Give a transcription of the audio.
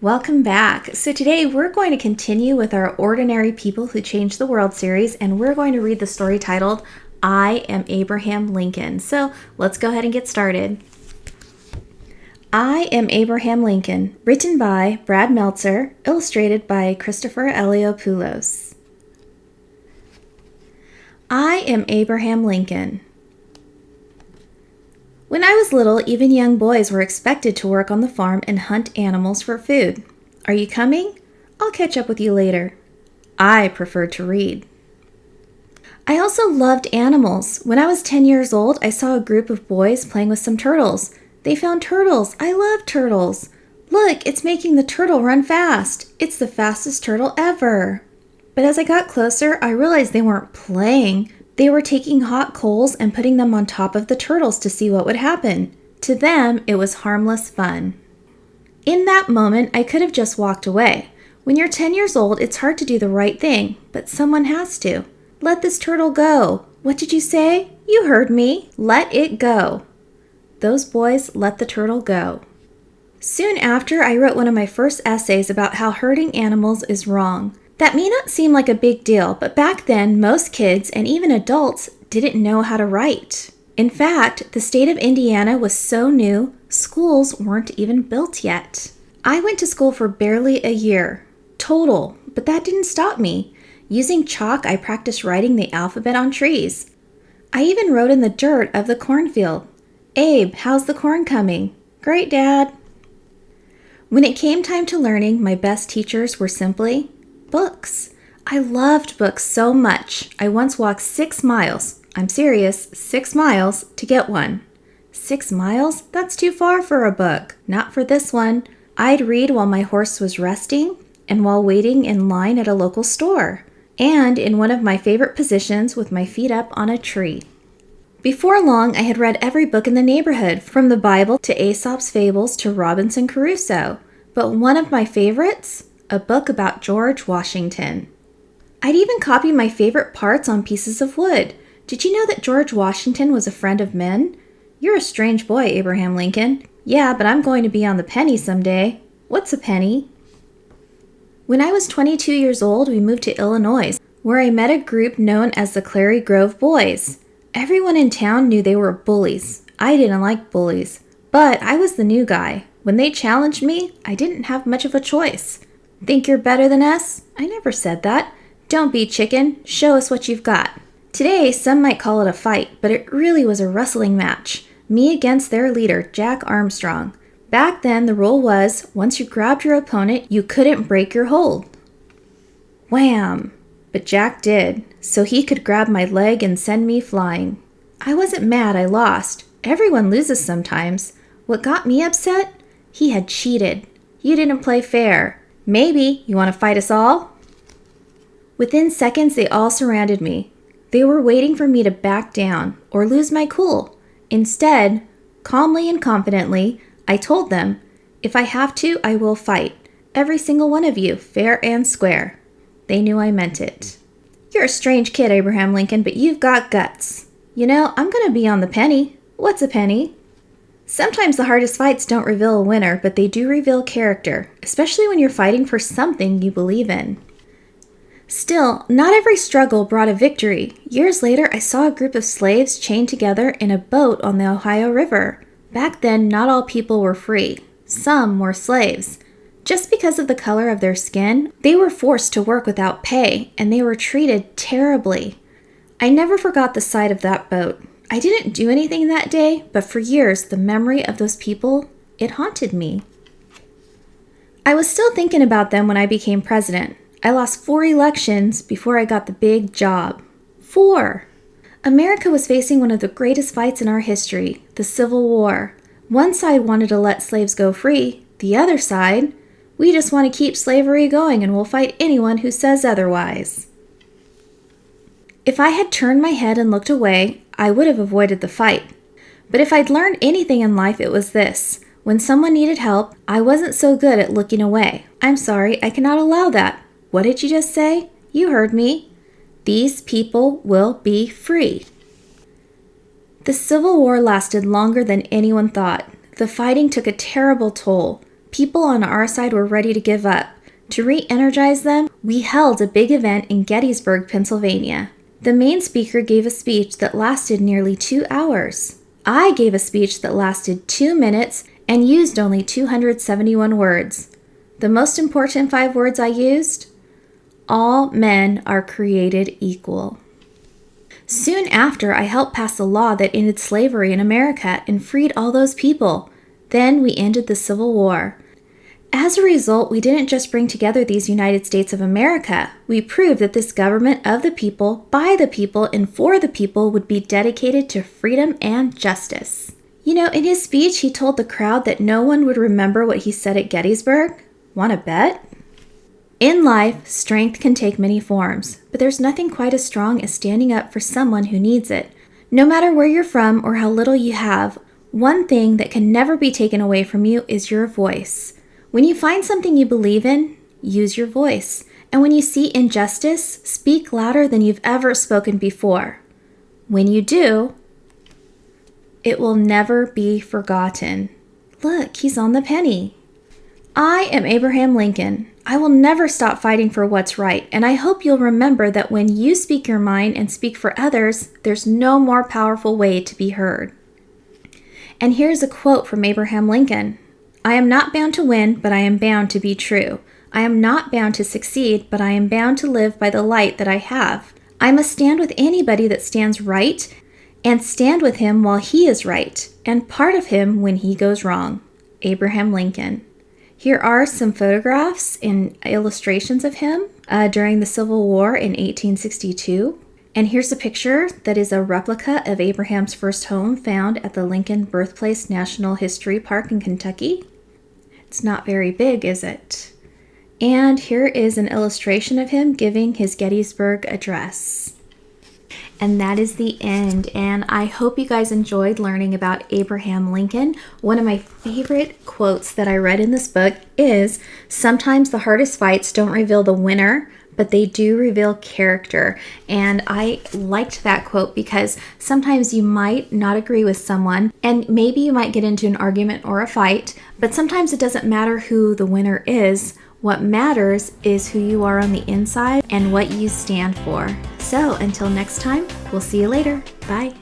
Welcome back. So today we're going to continue with our Ordinary People Who Changed the World series, and we're going to read the story titled, I Am Abraham Lincoln. So let's go ahead and get started. I Am Abraham Lincoln, written by Brad Meltzer, illustrated by Christopher Eliopoulos. I am Abraham Lincoln. When I was little, even young boys were expected to work on the farm and hunt animals for food. Are you coming? I'll catch up with you later. I preferred to read. I also loved animals. When I was 10 years old, I saw a group of boys playing with some turtles. They found turtles. I love turtles. Look, it's making the turtle run fast. It's the fastest turtle ever. But as I got closer, I realized they weren't playing. They were taking hot coals and putting them on top of the turtles to see what would happen. To them, it was harmless fun. In that moment, I could have just walked away. When you're 10 years old, it's hard to do the right thing, but someone has to. Let this turtle go. What did you say? You heard me. Let it go. Those boys let the turtle go. Soon after, I wrote one of my first essays about how hurting animals is wrong. That may not seem like a big deal, but back then, most kids and even adults didn't know how to write. In fact, the state of Indiana was so new, schools weren't even built yet. I went to school for barely a year, total, but that didn't stop me. Using chalk, I practiced writing the alphabet on trees. I even wrote in the dirt of the cornfield. Abe, how's the corn coming? Great, Dad. When it came time to learning, my best teachers were simply books. I loved books so much. I once walked 6 miles, I'm serious, 6 miles to get one. 6 miles? That's too far for a book. Not for this one. I'd read while my horse was resting and while waiting in line at a local store, and in one of my favorite positions with my feet up on a tree. Before long, I had read every book in the neighborhood, from the Bible to Aesop's Fables to Robinson Crusoe. But one of my favorites? A book about George Washington. I'd even copy my favorite parts on pieces of wood. Did you know that George Washington was a friend of men? You're a strange boy, Abraham Lincoln. Yeah, but I'm going to be on the penny someday. What's a penny? When I was 22 years old, we moved to Illinois, where I met a group known as the Clary Grove Boys. Everyone in town knew they were bullies. I didn't like bullies, but I was the new guy. When they challenged me, I didn't have much of a choice. Think you're better than us? I never said that. Don't be chicken. Show us what you've got. Today, some might call it a fight, but it really was a wrestling match. Me against their leader, Jack Armstrong. Back then, the rule was, once you grabbed your opponent, you couldn't break your hold. Wham! But Jack did, so he could grab my leg and send me flying. I wasn't mad I lost. Everyone loses sometimes. What got me upset? He had cheated. You didn't play fair. Maybe you want to fight us all? Within seconds, they all surrounded me. They were waiting for me to back down or lose my cool. Instead, calmly and confidently, I told them, if I have to, I will fight. Every single one of you, fair and square. They knew I meant it. You're a strange kid, Abraham Lincoln, but you've got guts. You know, I'm going to be on the penny. What's a penny? Sometimes the hardest fights don't reveal a winner, but they do reveal character, especially when you're fighting for something you believe in. Still, not every struggle brought a victory. Years later, I saw a group of slaves chained together in a boat on the Ohio River. Back then, not all people were free. Some were slaves. Just because of the color of their skin, they were forced to work without pay, and they were treated terribly. I never forgot the sight of that boat. I didn't do anything that day, but for years, the memory of those people, it haunted me. I was still thinking about them when I became president. I lost 4 elections before I got the big job. 4! America was facing one of the greatest fights in our history, the Civil War. One side wanted to let slaves go free. The other side, we just want to keep slavery going and we'll fight anyone who says otherwise. If I had turned my head and looked away, I would have avoided the fight. But if I'd learned anything in life, it was this. When someone needed help, I wasn't so good at looking away. I'm sorry, I cannot allow that. What did you just say? You heard me. These people will be free. The Civil War lasted longer than anyone thought. The fighting took a terrible toll. People on our side were ready to give up. To re-energize them, we held a big event in Gettysburg, Pennsylvania. The main speaker gave a speech that lasted nearly 2 hours. I gave a speech that lasted 2 minutes and used only 271 words. The most important 5 words I used? All men are created equal. Soon after, I helped pass a law that ended slavery in America and freed all those people. Then we ended the Civil War. As a result, we didn't just bring together these United States of America. We proved that this government of the people, by the people, and for the people would be dedicated to freedom and justice. You know, in his speech, he told the crowd that no one would remember what he said at Gettysburg. Want to bet? In life, strength can take many forms, but there's nothing quite as strong as standing up for someone who needs it. No matter where you're from or how little you have, one thing that can never be taken away from you is your voice. When you find something you believe in, use your voice. And when you see injustice, speak louder than you've ever spoken before. When you do, it will never be forgotten. Look, he's on the penny. I am Abraham Lincoln. I will never stop fighting for what's right, and I hope you'll remember that when you speak your mind and speak for others, there's no more powerful way to be heard. And here's a quote from Abraham Lincoln. I am not bound to win, but I am bound to be true. I am not bound to succeed, but I am bound to live by the light that I have. I must stand with anybody that stands right, and stand with him while he is right, and part of him when he goes wrong. Abraham Lincoln. Here are some photographs and illustrations of him during the Civil War in 1862. And here's a picture that is a replica of Abraham's first home found at the Lincoln Birthplace National History Park in Kentucky. It's not very big, is it? And here is an illustration of him giving his Gettysburg Address. And that is the end. And I hope you guys enjoyed learning about Abraham Lincoln. One of my favorite quotes that I read in this book is, sometimes the hardest fights don't reveal the winner, but they do reveal character. And I liked that quote because sometimes you might not agree with someone and maybe you might get into an argument or a fight, but sometimes it doesn't matter who the winner is. What matters is who you are on the inside and what you stand for. So until next time, we'll see you later. Bye.